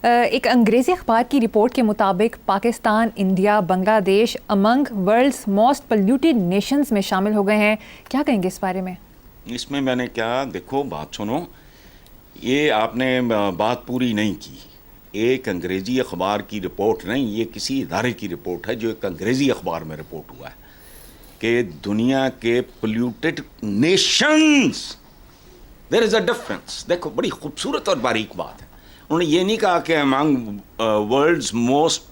ایک انگریزی اخبار کی رپورٹ کے مطابق پاکستان، انڈیا، بنگلہ دیش امنگ ورلڈز موسٹ پلیوٹیڈ نیشنز میں شامل ہو گئے ہیں. کیا کہیں گے اس بارے میں؟ اس میں نے کیا دیکھو بات سنو، یہ آپ نے بات پوری نہیں کی. ایک انگریزی اخبار کی رپورٹ نہیں، یہ کسی ادارے کی رپورٹ ہے جو ایک انگریزی اخبار میں رپورٹ ہوا ہے کہ دنیا کے polluted nations there is a difference. دیکھو بڑی خوبصورت اور باریک بات ہے. انہوں نے یہ نہیں کہا کہ among world's most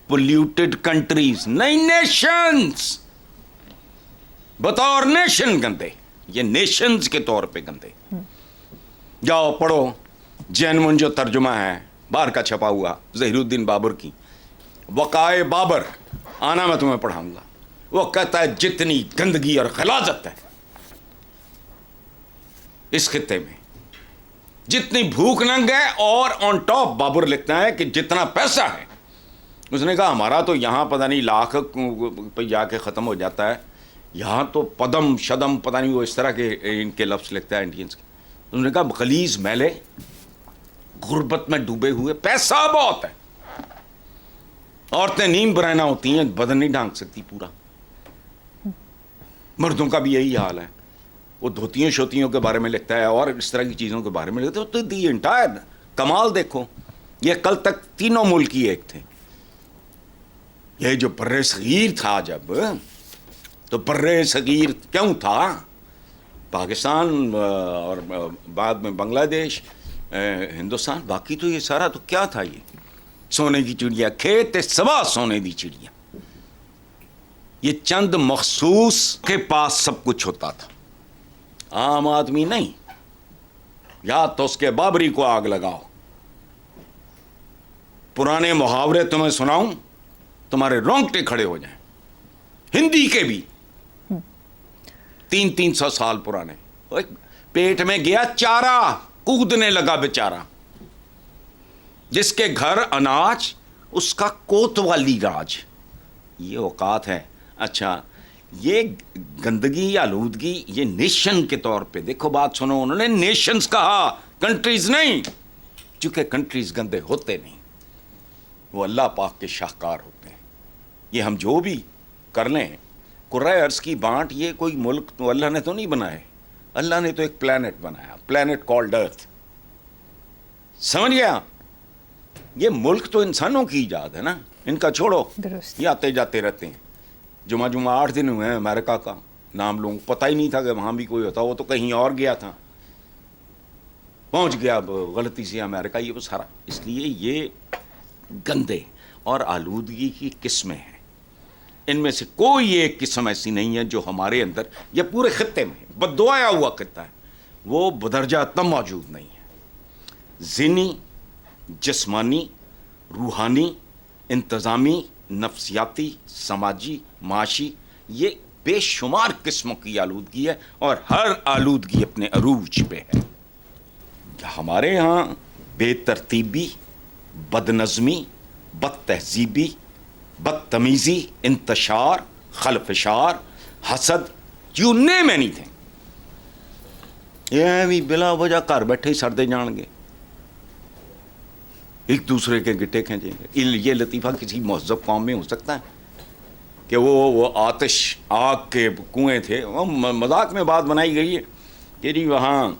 polluted countries, نہیں، نیشنز بطور نیشن گندے، یہ نیشنز کے طور پہ گندے. جاؤ پڑھو جین جو ترجمہ ہے باہر کا چھپا ہوا ظہیر الدین بابر کی وقائع بابر، آنا میں تمہیں پڑھاؤں گا. وہ کہتا ہے جتنی گندگی اور غلاظت ہے اس خطے میں، جتنی بھوک ننگ ہے، اور آن ٹاپ بابر لکھتا ہے کہ جتنا پیسہ ہے. اس نے کہا ہمارا تو یہاں پتہ نہیں لاکھ پہ جا کے ختم ہو جاتا ہے، یہاں تو پدم شدم پتہ نہیں وہ اس طرح کے ان کے لفظ لکھتا ہے انڈینس کے. انہوں نے کہا غلیظ میلے، غربت میں ڈوبے ہوئے، پیسہ بہت ہے، عورتیں نیم برہنہ ہوتی ہیں، بدن نہیں ڈھانک سکتی پورا. مردوں کا بھی یہی حال ہے. وہ دھوتیوں شوتیوں کے بارے میں لکھتا ہے اور اس طرح کی چیزوں کے بارے میں لکھتا ہے. تو دی انٹائر کمال دیکھو. یہ کل تک تینوں ملکی ایک تھے. یہ جو بر صغیر تھا جب، تو بر صغیر کیوں تھا؟ پاکستان اور بعد میں بنگلہ دیش، ہندوستان، باقی تو یہ سارا تو کیا تھا؟ یہ سونے کی چڑیا، کھیت سوا سونے دی چڑیا. یہ چند مخصوص کے پاس سب کچھ ہوتا تھا، عام آدمی نہیں. یا تو اس کے بابری کو آگ لگاؤ. پرانے محاورے تمہیں سناؤں، تمہارے رونگٹے کھڑے ہو جائیں، ہندی کے بھی 300 سال پرانے. پیٹ میں گیا چارہ، کودنے لگا بیچارہ. جس کے گھر اناج اس کا کوتوالی راج. یہ اوقات ہے. اچھا، یہ گندگی، آلودگی، یہ نیشن کے طور پہ دیکھو. بات سنو، انہوں نے نیشنز کہا، کنٹریز نہیں، چونکہ کنٹریز گندے ہوتے نہیں، وہ اللہ پاک کے شاہکار ہوتے ہیں. یہ ہم جو بھی کر لیں، قرۂ ارض کی بانٹ، یہ کوئی ملک تو اللہ نے تو نہیں بنائے. اللہ نے تو ایک پلانٹ بنایا، پلانٹ کالڈ ارتھ. سمجھ گیا؟ یہ ملک تو انسانوں کی ایجاد ہے نا، ان کا چھوڑو، یہ آتے جاتے رہتے ہیں. جمعہ 8 دن ہوئے ہیں امریکہ کا نام لوں، پتہ ہی نہیں تھا کہ وہاں بھی کوئی ہوتا. وہ تو کہیں اور گیا تھا، پہنچ گیا غلطی سے امریکہ. یہ وہ سارا اس لیے یہ گندے اور آلودگی کی قسمیں ہیں. ان میں سے کوئی ایک قسم ایسی نہیں ہے جو ہمارے اندر یا پورے خطے میں بددعایا ہوا خطہ ہے، وہ بدرجہ تم موجود نہیں ہے. ذہنی، جسمانی، روحانی، انتظامی، نفسیاتی، سماجی، معاشی، یہ بے شمار قسموں کی آلودگی ہے، اور ہر آلودگی اپنے عروج پہ ہے. ہمارے ہاں بے ترتیبی، بد نظمی، بد تہذیبی، بدتمیزی، انتشار، خلفشار، حسد، یو نیم اینی تھنگ. یہ بھی بلا وجہ گھر بیٹھے ہی سردے جان گے، ایک دوسرے کے گٹے کھینچیں گے. یہ لطیفہ کسی مہذب قوم میں ہو سکتا ہے کہ وہ آتش آگ کے کنویں تھے. وہ مذاق میں بات بنائی گئی ہے کہ جی وہاں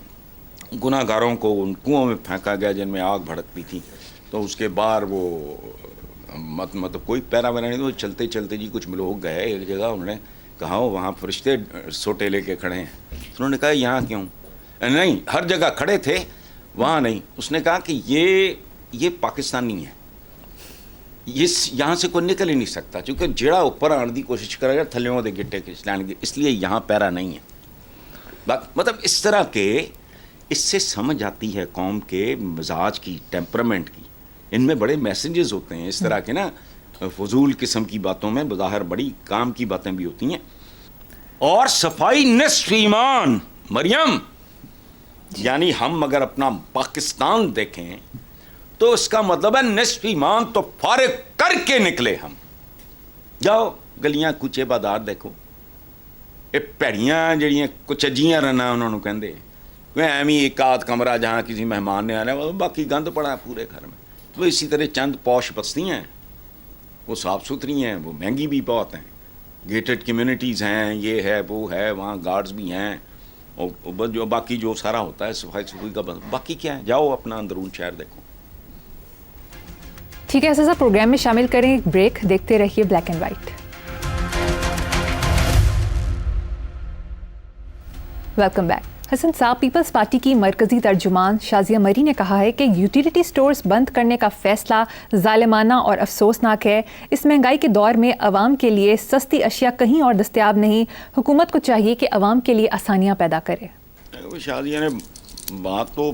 گناہ گاروں کو ان کنووں میں پھینکا گیا جن میں آگ بھڑکتی تھی. تو اس کے بعد وہ مطلب کوئی پیرا ویرا نہیں، تو چلتے چلتے جی کچھ لوگ گئے ایک جگہ. انہوں نے کہا وہاں فرشتے سوٹے لے کے کھڑے ہیں. انہوں نے کہا یہاں کیوں؟ نہیں، ہر جگہ کھڑے تھے، وہاں نہیں. اس نے کہا کہ یہ پاکستانی ہے، یہاں سے کوئی نکل ہی نہیں سکتا، چونکہ جڑا اوپر آنے کی کوشش کرے گا تھلیوں دے گٹے کھینچ لیں گے، اس لیے یہاں پیرا نہیں ہے. مطلب اس طرح کے، اس سے سمجھ آتی ہے قوم کے مزاج کی، ٹیمپرامنٹ کی. ان میں بڑے میسنجز ہوتے ہیں اس طرح کے نا، فضول قسم کی باتوں میں بظاہر بڑی کام کی باتیں بھی ہوتی ہیں. اور صفائی نصف ایمان مریم، یعنی ہم اگر اپنا پاکستان دیکھیں تو اس کا مطلب ہے نصف ایمان تو فارغ کر کے نکلے ہم. جاؤ گلیاں کوچے بازار دیکھو، یہ پیڑیاں جڑیاں کچجیاں رہنا انہوں نے کہندے، وہ ایویں ایک آدھ کمرہ جہاں کسی مہمان نے آنا، باقی گند پڑا ہے پورے گھر میں. تو اسی طرح چند پوش بستیاں ہیں، وہ صاف ستھری ہیں، وہ مہنگی بھی بہت ہیں، گیٹڈ کمیونٹیز ہیں، یہ ہے وہ ہے، وہاں گارڈز بھی ہیں، اور جو باقی جو سارا ہوتا ہے صفائی ستھرائی کا باقی کیا ہے، جاؤ اپنا اندرون شہر دیکھو. ٹھیک ہے اسد صاحب، پروگرام میں شامل کریں ایک بریک، دیکھتے رہیے black and white. Welcome back. Hasan صاحب، پیپلز پارٹی کی مرکزی ترجمان شازیہ مری نے کہا ہے کہ یوٹیلیٹی سٹورز بند کرنے کا فیصلہ ظالمانہ اور افسوسناک ہے. اس مہنگائی کے دور میں عوام کے لیے سستی اشیاء کہیں اور دستیاب نہیں، حکومت کو چاہیے کہ عوام کے لیے آسانیاں پیدا کرے. شازیہ نے بات تو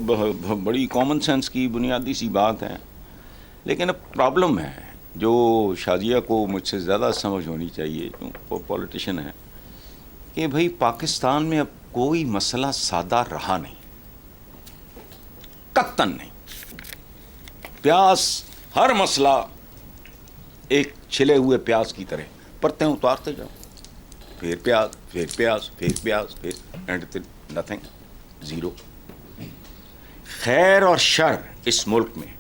بڑی کامن سینس کی بنیادی سی بات ہے، لیکن اب پرابلم ہے جو شازیہ کو مجھ سے زیادہ سمجھ ہونی چاہیے، وہ پولیٹیشین ہے، کہ بھائی پاکستان میں اب کوئی مسئلہ سادہ رہا نہیں، قطعاً نہیں. پیاس، ہر مسئلہ ایک چھلے ہوئے پیاز کی طرح پرتیں اتارتے جاؤ، پھر پیاز، پھر پیاز، پھر پیاز، پھر اینڈ نتھنگ، زیرو. خیر اور شر اس ملک میں،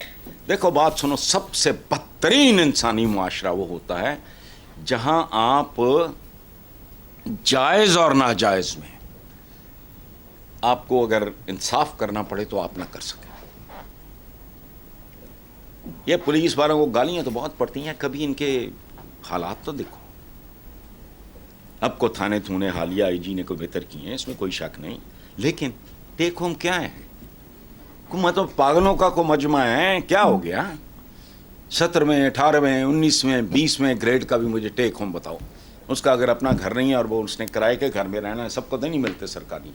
دیکھو بات سنو، سب سے بدترین انسانی معاشرہ وہ ہوتا ہے جہاں آپ جائز اور ناجائز میں آپ کو اگر انصاف کرنا پڑے تو آپ نہ کر سکیں. یہ پولیس والوں کو گالیاں تو بہت پڑتی ہیں، کبھی ان کے حالات تو دیکھو. اب کو تھانے تھونے حالیہ آئی جی نے کوئی بہتر کیے ہیں، اس میں کوئی شک نہیں، لیکن دیکھو ہم کیا ہیں، مطلب پاگلوں کا کو مجمع ہے. کیا ہو گیا 17ویں 18ویں 19ویں 20ویں گریڈ کا بھی مجھے ٹیک ہوم بتاؤ. اس کا اگر اپنا گھر نہیں ہے اور وہ اس نے کرائے کے گھر میں رہنا ہے، سب کو تو نہیں ملتے سرکاری،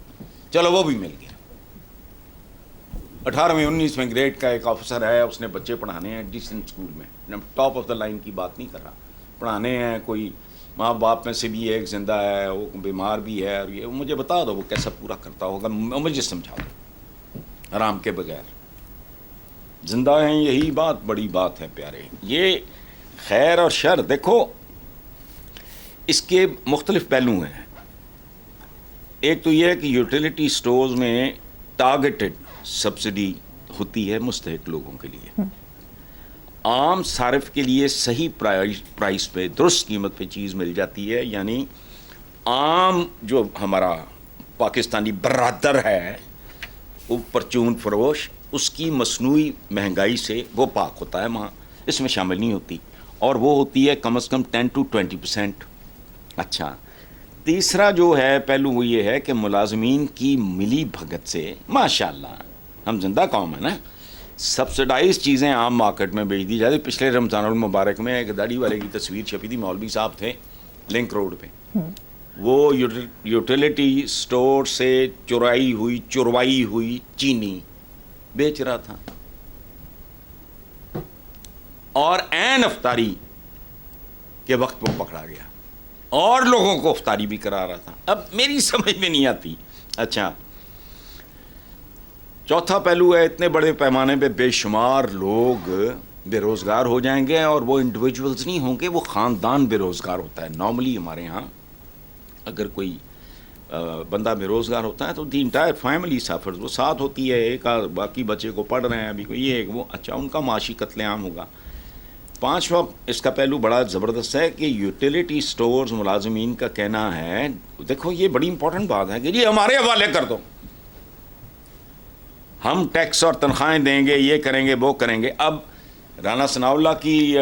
چلو وہ بھی مل گیا. 18ویں 19ویں گریڈ کا ایک آفیسر ہے، اس نے بچے پڑھانے ہیں ڈیسنٹ اسکول میں، ٹاپ آف دا لائن کی بات نہیں کر رہا، پڑھانے ہیں. کوئی ماں باپ میں سے بھی ایک زندہ ہے، وہ بیمار بھی ہے، اور یہ مجھے بتا دو وہ کیسا پورا کرتا ہوگا، مجھے سمجھا دو آرام کے بغیر. زندہ ہیں، یہی بات بڑی بات ہے پیارے. یہ خیر اور شر دیکھو، اس کے مختلف پہلو ہیں. ایک تو یہ ہے کہ یوٹیلیٹی سٹورز میں ٹارگیٹڈ سبسڈی ہوتی ہے مستحق لوگوں کے لیے، عام صارف کے لیے صحیح پرائس پہ، درست قیمت پہ چیز مل جاتی ہے. یعنی عام جو ہمارا پاکستانی برادر ہے وہ پرچون فروش، اس کی مصنوعی مہنگائی سے وہ پاک ہوتا ہے، وہاں اس میں شامل نہیں ہوتی، اور وہ ہوتی ہے کم از کم 10 to 20%. اچھا، تیسرا جو ہے پہلو وہ یہ ہے کہ ملازمین کی ملی بھگت سے ماشاءاللہ ہم زندہ قوم ہے نا، سبسڈائز چیزیں عام مارکیٹ میں بیچ دی جاتی. پچھلے رمضان المبارک میں ایک داڑھی والے کی تصویر چھپی تھی، مولوی صاحب تھے لنک روڈ پہ، وہ یوٹیلیٹی سٹور سے چروائی ہوئی چینی بیچ رہا تھا، اور عین افطاری کے وقت وہ پکڑا گیا اور لوگوں کو افطاری بھی کرا رہا تھا. اب میری سمجھ میں نہیں آتی. اچھا، چوتھا پہلو ہے، اتنے بڑے پیمانے پہ بے شمار لوگ بے روزگار ہو جائیں گے، اور وہ انڈیویجولز نہیں ہوں گے، وہ خاندان بے روزگار ہوتا ہے. نارملی ہمارے ہاں اگر کوئی بندہ بے روزگار ہوتا ہے تو دی انٹائر فیملی سفرز، وہ ساتھ ہوتی ہے، ایک باقی بچے کو پڑھ رہے ہیں ابھی کوئی یہ وہ، اچھا ان کا معاشی قتل عام ہوگا. پانچواں اس کا پہلو بڑا زبردست ہے کہ یوٹیلیٹی سٹورز ملازمین کا کہنا ہے، دیکھو یہ بڑی امپورٹنٹ بات ہے کہ جی ہمارے حوالے کر دو، ہم ٹیکس اور تنخواہیں دیں گے، یہ کریں گے وہ کریں گے. اب رانا ثناء اللہ کی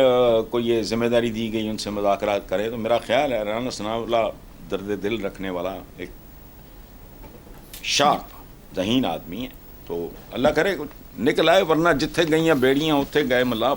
کو یہ ذمہ داری دی گئی ان سے مذاکرات کرے، تو میرا خیال ہے رانا ثناء اللہ درد دل رکھنے والا ایک شارپ ذہین آدمی ہے، تو اللہ کرے نکل آئے، ورنہ جتھے گئیاں بیڑیاں اتھے گئے ملا.